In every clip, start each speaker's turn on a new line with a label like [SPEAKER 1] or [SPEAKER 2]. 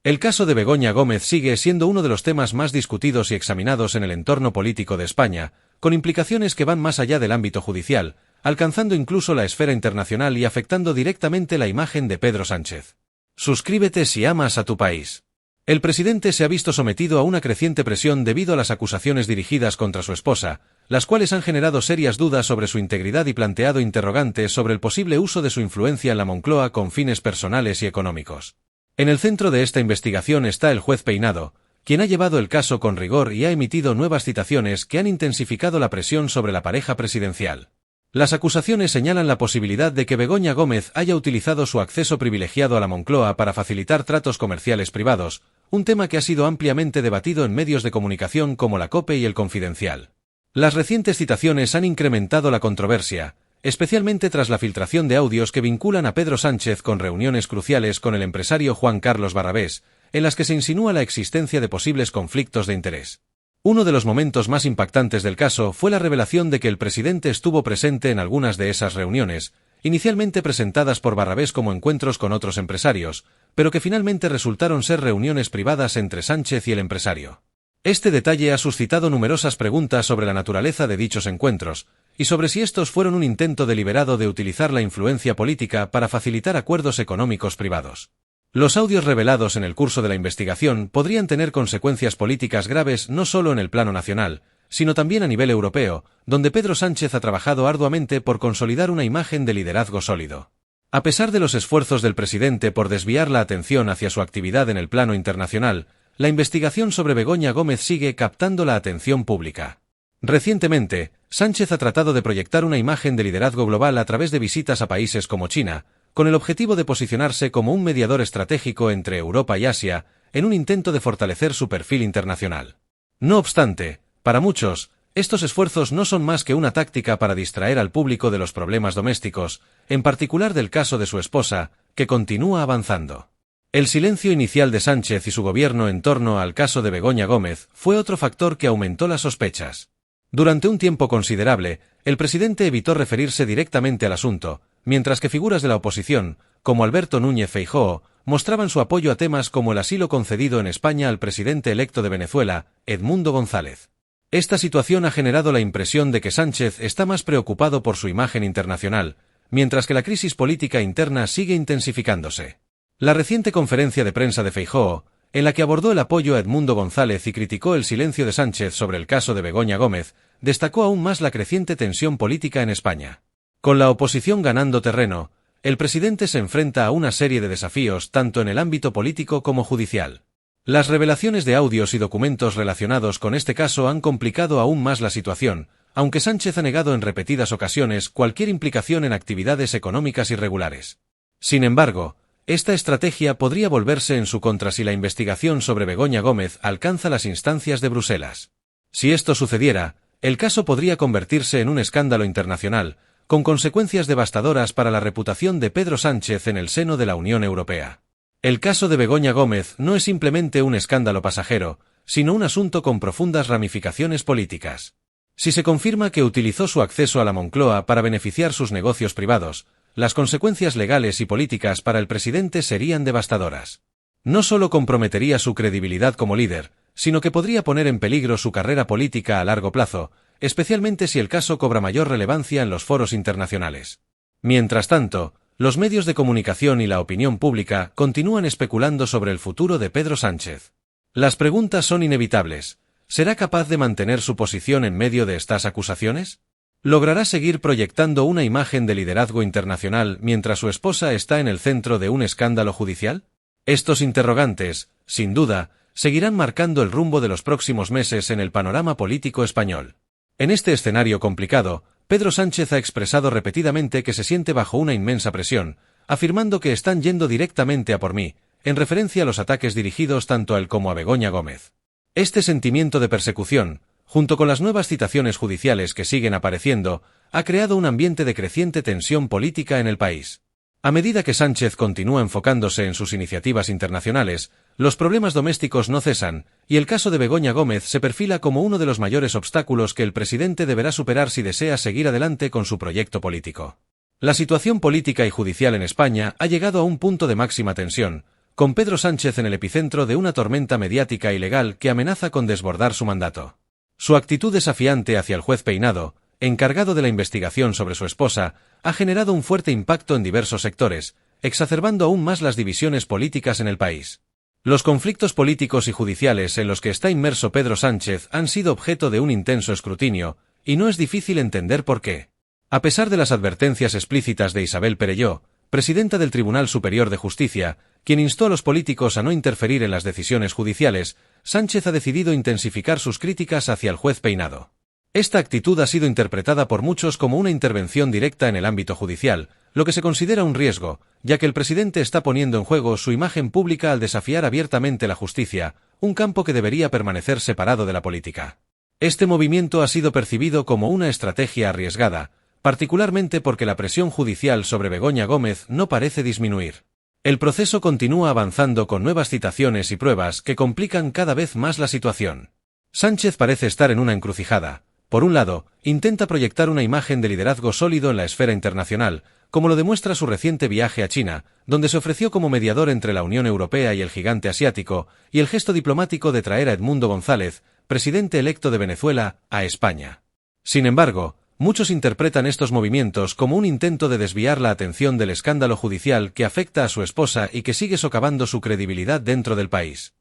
[SPEAKER 1] El caso de Begoña Gómez sigue siendo uno de los temas más discutidos y examinados en el entorno político de España, con implicaciones que van más allá del ámbito judicial, alcanzando incluso la esfera internacional y afectando directamente la imagen de Pedro Sánchez. Suscríbete si amas a tu país. El presidente se ha visto sometido a una creciente presión debido a las acusaciones dirigidas contra su esposa, las cuales han generado serias dudas sobre su integridad y planteado interrogantes sobre el posible uso de su influencia en la Moncloa con fines personales y económicos. En el centro de esta investigación está el juez Peinado, quien ha llevado el caso con rigor y ha emitido nuevas citaciones que han intensificado la presión sobre la pareja presidencial. Las acusaciones señalan la posibilidad de que Begoña Gómez haya utilizado su acceso privilegiado a la Moncloa para facilitar tratos comerciales privados, un tema que ha sido ampliamente debatido en medios de comunicación como la COPE y El Confidencial. Las recientes citaciones han incrementado la controversia, especialmente tras la filtración de audios que vinculan a Pedro Sánchez con reuniones cruciales con el empresario Juan Carlos Barrabés, en las que se insinúa la existencia de posibles conflictos de interés. Uno de los momentos más impactantes del caso fue la revelación de que el presidente estuvo presente en algunas de esas reuniones, inicialmente presentadas por Barrabés como encuentros con otros empresarios, pero que finalmente resultaron ser reuniones privadas entre Sánchez y el empresario. Este detalle ha suscitado numerosas preguntas sobre la naturaleza de dichos encuentros, y sobre si estos fueron un intento deliberado de utilizar la influencia política para facilitar acuerdos económicos privados. Los audios revelados en el curso de la investigación podrían tener consecuencias políticas graves no solo en el plano nacional, sino también a nivel europeo, donde Pedro Sánchez ha trabajado arduamente por consolidar una imagen de liderazgo sólido. A pesar de los esfuerzos del presidente por desviar la atención hacia su actividad en el plano internacional, la investigación sobre Begoña Gómez sigue captando la atención pública. Recientemente, Sánchez ha tratado de proyectar una imagen de liderazgo global a través de visitas a países como China, con el objetivo de posicionarse como un mediador estratégico entre Europa y Asia, en un intento de fortalecer su perfil internacional. No obstante, para muchos, estos esfuerzos no son más que una táctica para distraer al público de los problemas domésticos, en particular del caso de su esposa, que continúa avanzando. El silencio inicial de Sánchez y su gobierno en torno al caso de Begoña Gómez fue otro factor que aumentó las sospechas. Durante un tiempo considerable, el presidente evitó referirse directamente al asunto, mientras que figuras de la oposición, como Alberto Núñez Feijóo, mostraban su apoyo a temas como el asilo concedido en España al presidente electo de Venezuela, Edmundo González. Esta situación ha generado la impresión de que Sánchez está más preocupado por su imagen internacional, mientras que la crisis política interna sigue intensificándose. La reciente conferencia de prensa de Feijóo, en la que abordó el apoyo a Edmundo González y criticó el silencio de Sánchez sobre el caso de Begoña Gómez, destacó aún más la creciente tensión política en España. Con la oposición ganando terreno, el presidente se enfrenta a una serie de desafíos tanto en el ámbito político como judicial. Las revelaciones de audios y documentos relacionados con este caso han complicado aún más la situación, aunque Sánchez ha negado en repetidas ocasiones cualquier implicación en actividades económicas irregulares. Sin embargo, esta estrategia podría volverse en su contra si la investigación sobre Begoña Gómez alcanza las instancias de Bruselas. Si esto sucediera, el caso podría convertirse en un escándalo internacional, con consecuencias devastadoras para la reputación de Pedro Sánchez en el seno de la Unión Europea. El caso de Begoña Gómez no es simplemente un escándalo pasajero, sino un asunto con profundas ramificaciones políticas. Si se confirma que utilizó su acceso a la Moncloa para beneficiar sus negocios privados, las consecuencias legales y políticas para el presidente serían devastadoras. No solo comprometería su credibilidad como líder, sino que podría poner en peligro su carrera política a largo plazo, especialmente si el caso cobra mayor relevancia en los foros internacionales. Mientras tanto, los medios de comunicación y la opinión pública continúan especulando sobre el futuro de Pedro Sánchez. Las preguntas son inevitables. ¿Será capaz de mantener su posición en medio de estas acusaciones? ¿Logrará seguir proyectando una imagen de liderazgo internacional mientras su esposa está en el centro de un escándalo judicial? Estos interrogantes, sin duda, seguirán marcando el rumbo de los próximos meses en el panorama político español. En este escenario complicado, Pedro Sánchez ha expresado repetidamente que se siente bajo una inmensa presión, afirmando que están yendo directamente a por mí, en referencia a los ataques dirigidos tanto a él como a Begoña Gómez. Este sentimiento de persecución, junto con las nuevas citaciones judiciales que siguen apareciendo, ha creado un ambiente de creciente tensión política en el país. A medida que Sánchez continúa enfocándose en sus iniciativas internacionales, los problemas domésticos no cesan, y el caso de Begoña Gómez se perfila como uno de los mayores obstáculos que el presidente deberá superar si desea seguir adelante con su proyecto político. La situación política y judicial en España ha llegado a un punto de máxima tensión, con Pedro Sánchez en el epicentro de una tormenta mediática y legal que amenaza con desbordar su mandato. Su actitud desafiante hacia el juez Peinado, encargado de la investigación sobre su esposa, ha generado un fuerte impacto en diversos sectores, exacerbando aún más las divisiones políticas en el país. Los conflictos políticos y judiciales en los que está inmerso Pedro Sánchez han sido objeto de un intenso escrutinio, y no es difícil entender por qué. A pesar de las advertencias explícitas de Isabel Perelló, presidenta del Tribunal Superior de Justicia, quien instó a los políticos a no interferir en las decisiones judiciales, Sánchez ha decidido intensificar sus críticas hacia el juez Peinado. Esta actitud ha sido interpretada por muchos como una intervención directa en el ámbito judicial, lo que se considera un riesgo, ya que el presidente está poniendo en juego su imagen pública al desafiar abiertamente la justicia, un campo que debería permanecer separado de la política. Este movimiento ha sido percibido como una estrategia arriesgada, particularmente porque la presión judicial sobre Begoña Gómez no parece disminuir. El proceso continúa avanzando con nuevas citaciones y pruebas que complican cada vez más la situación. Sánchez parece estar en una encrucijada. Por un lado, intenta proyectar una imagen de liderazgo sólido en la esfera internacional, como lo demuestra su reciente viaje a China, donde se ofreció como mediador entre la Unión Europea y el gigante asiático, y el gesto diplomático de traer a Edmundo González, presidente electo de Venezuela, a España. Sin embargo, muchos interpretan estos movimientos como un intento de desviar la atención del escándalo judicial que afecta a su esposa y que sigue socavando su credibilidad dentro del país.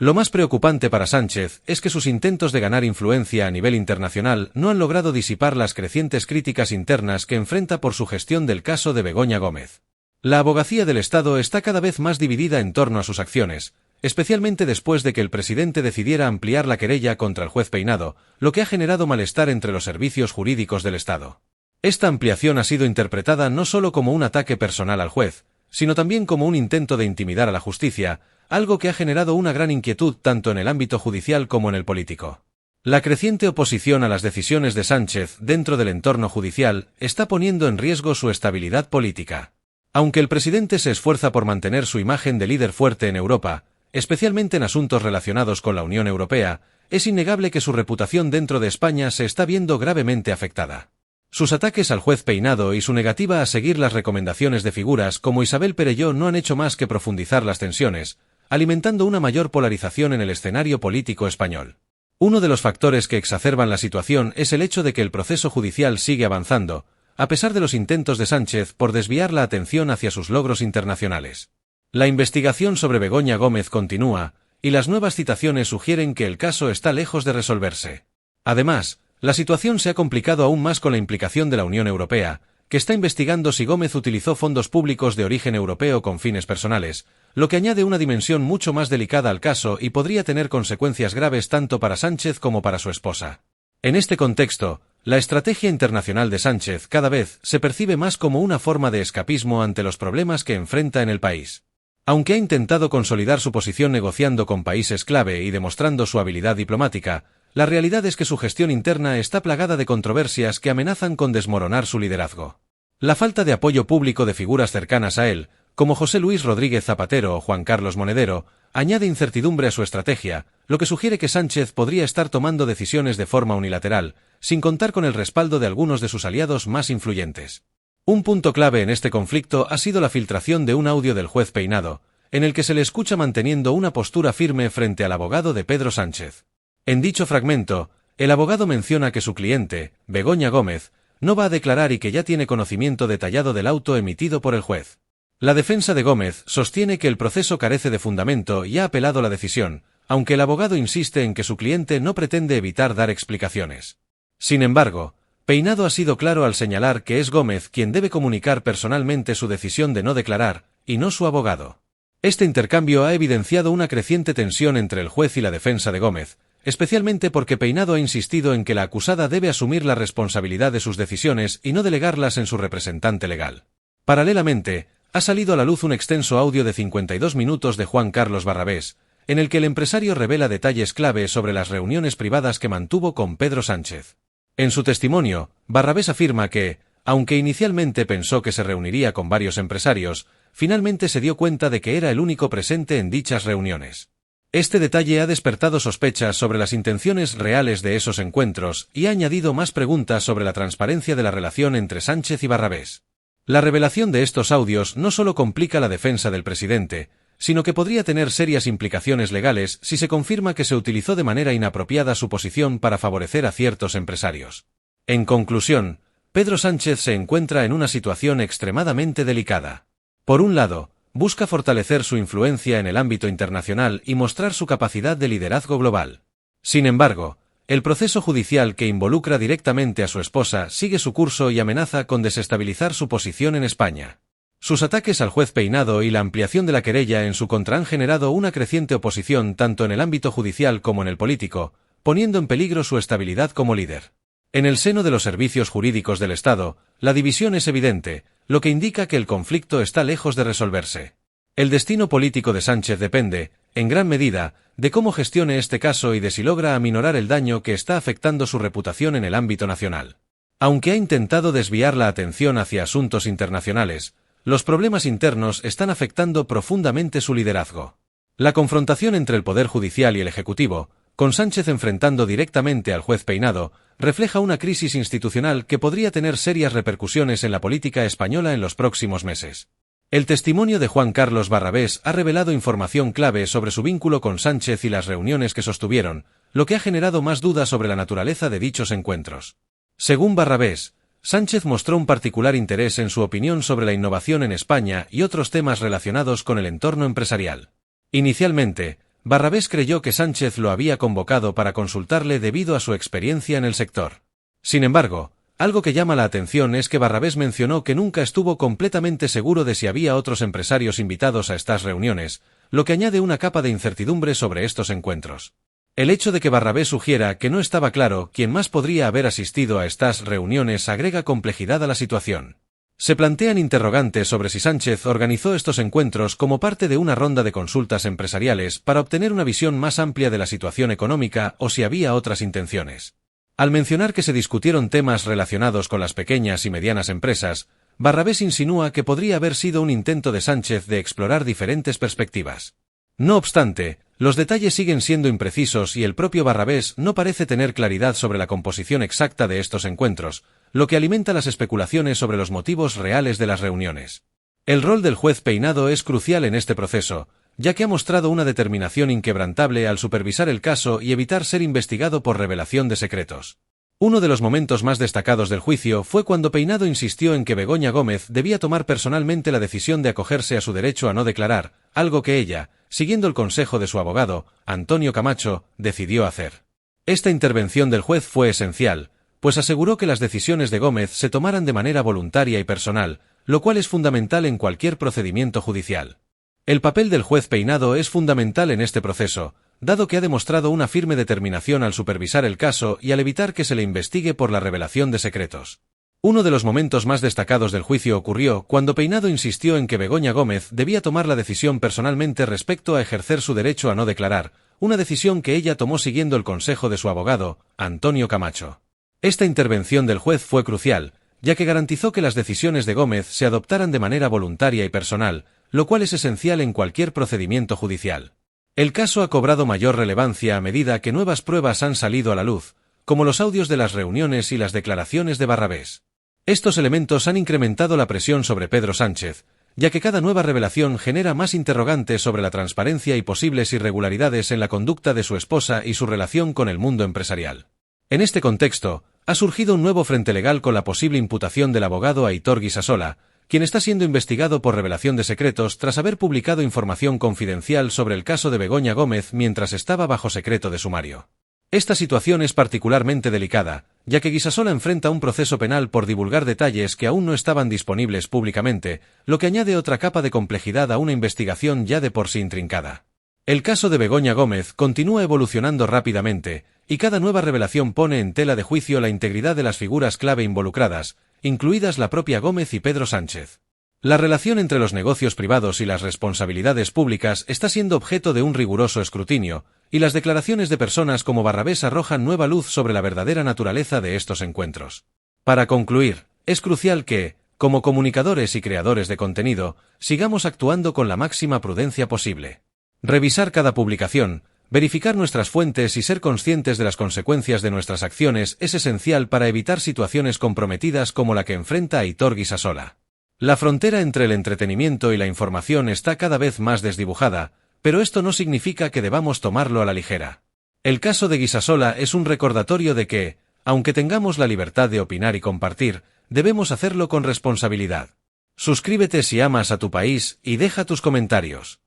[SPEAKER 1] Lo más preocupante para Sánchez es que sus intentos de ganar influencia a nivel internacional no han logrado disipar las crecientes críticas internas que enfrenta por su gestión del caso de Begoña Gómez. La abogacía del Estado está cada vez más dividida en torno a sus acciones, especialmente después de que el presidente decidiera ampliar la querella contra el juez Peinado, lo que ha generado malestar entre los servicios jurídicos del Estado. Esta ampliación ha sido interpretada no solo como un ataque personal al juez, sino también como un intento de intimidar a la justicia, algo que ha generado una gran inquietud tanto en el ámbito judicial como en el político. La creciente oposición a las decisiones de Sánchez dentro del entorno judicial está poniendo en riesgo su estabilidad política. Aunque el presidente se esfuerza por mantener su imagen de líder fuerte en Europa, especialmente en asuntos relacionados con la Unión Europea, es innegable que su reputación dentro de España se está viendo gravemente afectada. Sus ataques al juez Peinado y su negativa a seguir las recomendaciones de figuras como Isabel Perelló no han hecho más que profundizar las tensiones, alimentando una mayor polarización en el escenario político español. Uno de los factores que exacerban la situación es el hecho de que el proceso judicial sigue avanzando, a pesar de los intentos de Sánchez por desviar la atención hacia sus logros internacionales. La investigación sobre Begoña Gómez continúa, y las nuevas citaciones sugieren que el caso está lejos de resolverse. Además, la situación se ha complicado aún más con la implicación de la Unión Europea, que está investigando si Gómez utilizó fondos públicos de origen europeo con fines personales, lo que añade una dimensión mucho más delicada al caso y podría tener consecuencias graves tanto para Sánchez como para su esposa. En este contexto, la estrategia internacional de Sánchez cada vez se percibe más como una forma de escapismo ante los problemas que enfrenta en el país. Aunque ha intentado consolidar su posición negociando con países clave y demostrando su habilidad diplomática, la realidad es que su gestión interna está plagada de controversias que amenazan con desmoronar su liderazgo. La falta de apoyo público de figuras cercanas a él, como José Luis Rodríguez Zapatero o Juan Carlos Monedero, añade incertidumbre a su estrategia, lo que sugiere que Sánchez podría estar tomando decisiones de forma unilateral, sin contar con el respaldo de algunos de sus aliados más influyentes. Un punto clave en este conflicto ha sido la filtración de un audio del juez Peinado, en el que se le escucha manteniendo una postura firme frente al abogado de Pedro Sánchez. En dicho fragmento, el abogado menciona que su cliente, Begoña Gómez, no va a declarar y que ya tiene conocimiento detallado del auto emitido por el juez. La defensa de Gómez sostiene que el proceso carece de fundamento y ha apelado la decisión, aunque el abogado insiste en que su cliente no pretende evitar dar explicaciones. Sin embargo, Peinado ha sido claro al señalar que es Gómez quien debe comunicar personalmente su decisión de no declarar, y no su abogado. Este intercambio ha evidenciado una creciente tensión entre el juez y la defensa de Gómez, especialmente porque Peinado ha insistido en que la acusada debe asumir la responsabilidad de sus decisiones y no delegarlas en su representante legal. Paralelamente, ha salido a la luz un extenso audio de 52 minutos de Juan Carlos Barrabés, en el que el empresario revela detalles clave sobre las reuniones privadas que mantuvo con Pedro Sánchez. En su testimonio, Barrabés afirma que, aunque inicialmente pensó que se reuniría con varios empresarios, finalmente se dio cuenta de que era el único presente en dichas reuniones. Este detalle ha despertado sospechas sobre las intenciones reales de esos encuentros y ha añadido más preguntas sobre la transparencia de la relación entre Sánchez y Barrabés. La revelación de estos audios no solo complica la defensa del presidente, sino que podría tener serias implicaciones legales si se confirma que se utilizó de manera inapropiada su posición para favorecer a ciertos empresarios. En conclusión, Pedro Sánchez se encuentra en una situación extremadamente delicada. Por un lado, busca fortalecer su influencia en el ámbito internacional y mostrar su capacidad de liderazgo global. Sin embargo, el proceso judicial que involucra directamente a su esposa sigue su curso y amenaza con desestabilizar su posición en España. Sus ataques al juez Peinado y la ampliación de la querella en su contra han generado una creciente oposición tanto en el ámbito judicial como en el político, poniendo en peligro su estabilidad como líder. En el seno de los servicios jurídicos del Estado, la división es evidente, lo que indica que el conflicto está lejos de resolverse. El destino político de Sánchez depende, en gran medida, de cómo gestione este caso y de si logra aminorar el daño que está afectando su reputación en el ámbito nacional. Aunque ha intentado desviar la atención hacia asuntos internacionales, los problemas internos están afectando profundamente su liderazgo. La confrontación entre el Poder Judicial y el Ejecutivo, con Sánchez enfrentando directamente al juez Peinado, refleja una crisis institucional que podría tener serias repercusiones en la política española en los próximos meses. El testimonio de Juan Carlos Barrabés ha revelado información clave sobre su vínculo con Sánchez y las reuniones que sostuvieron, lo que ha generado más dudas sobre la naturaleza de dichos encuentros. Según Barrabés, Sánchez mostró un particular interés en su opinión sobre la innovación en España y otros temas relacionados con el entorno empresarial. Inicialmente, Barrabés creyó que Sánchez lo había convocado para consultarle debido a su experiencia en el sector. Sin embargo, algo que llama la atención es que Barrabés mencionó que nunca estuvo completamente seguro de si había otros empresarios invitados a estas reuniones, lo que añade una capa de incertidumbre sobre estos encuentros. El hecho de que Barrabés sugiera que no estaba claro quién más podría haber asistido a estas reuniones agrega complejidad a la situación. Se plantean interrogantes sobre si Sánchez organizó estos encuentros como parte de una ronda de consultas empresariales para obtener una visión más amplia de la situación económica o si había otras intenciones. Al mencionar que se discutieron temas relacionados con las pequeñas y medianas empresas, Barrabés insinúa que podría haber sido un intento de Sánchez de explorar diferentes perspectivas. No obstante, los detalles siguen siendo imprecisos y el propio Barrabés no parece tener claridad sobre la composición exacta de estos encuentros, lo que alimenta las especulaciones sobre los motivos reales de las reuniones. El rol del juez Peinado es crucial en este proceso, ya que ha mostrado una determinación inquebrantable al supervisar el caso y evitar ser investigado por revelación de secretos. Uno de los momentos más destacados del juicio fue cuando Peinado insistió en que Begoña Gómez debía tomar personalmente la decisión de acogerse a su derecho a no declarar, algo que ella, siguiendo el consejo de su abogado, Antonio Camacho, decidió hacer. Esta intervención del juez fue esencial, pues aseguró que las decisiones de Gómez se tomaran de manera voluntaria y personal, lo cual es fundamental en cualquier procedimiento judicial. El papel del juez Peinado es fundamental en este proceso, dado que ha demostrado una firme determinación al supervisar el caso y al evitar que se le investigue por la revelación de secretos. Uno de los momentos más destacados del juicio ocurrió cuando Peinado insistió en que Begoña Gómez debía tomar la decisión personalmente respecto a ejercer su derecho a no declarar, una decisión que ella tomó siguiendo el consejo de su abogado, Antonio Camacho. Esta intervención del juez fue crucial, ya que garantizó que las decisiones de Gómez se adoptaran de manera voluntaria y personal, lo cual es esencial en cualquier procedimiento judicial. El caso ha cobrado mayor relevancia a medida que nuevas pruebas han salido a la luz, como los audios de las reuniones y las declaraciones de Barrabés. Estos elementos han incrementado la presión sobre Pedro Sánchez, ya que cada nueva revelación genera más interrogantes sobre la transparencia y posibles irregularidades en la conducta de su esposa y su relación con el mundo empresarial. En este contexto, ha surgido un nuevo frente legal con la posible imputación del abogado Aitor Guisasola, quien está siendo investigado por revelación de secretos tras haber publicado información confidencial sobre el caso de Begoña Gómez mientras estaba bajo secreto de sumario. Esta situación es particularmente delicada, ya que Guisasola enfrenta un proceso penal por divulgar detalles que aún no estaban disponibles públicamente, lo que añade otra capa de complejidad a una investigación ya de por sí intrincada. El caso de Begoña Gómez continúa evolucionando rápidamente, y cada nueva revelación pone en tela de juicio la integridad de las figuras clave involucradas, incluidas la propia Gómez y Pedro Sánchez. La relación entre los negocios privados y las responsabilidades públicas está siendo objeto de un riguroso escrutinio, y las declaraciones de personas como Barrabés arrojan nueva luz sobre la verdadera naturaleza de estos encuentros. Para concluir, es crucial que, como comunicadores y creadores de contenido, sigamos actuando con la máxima prudencia posible. Revisar cada publicación, verificar nuestras fuentes y ser conscientes de las consecuencias de nuestras acciones es esencial para evitar situaciones comprometidas como la que enfrenta Aitor Guisasola. La frontera entre el entretenimiento y la información está cada vez más desdibujada, pero esto no significa que debamos tomarlo a la ligera. El caso de Guisasola es un recordatorio de que, aunque tengamos la libertad de opinar y compartir, debemos hacerlo con responsabilidad. Suscríbete si amas a tu país y deja tus comentarios.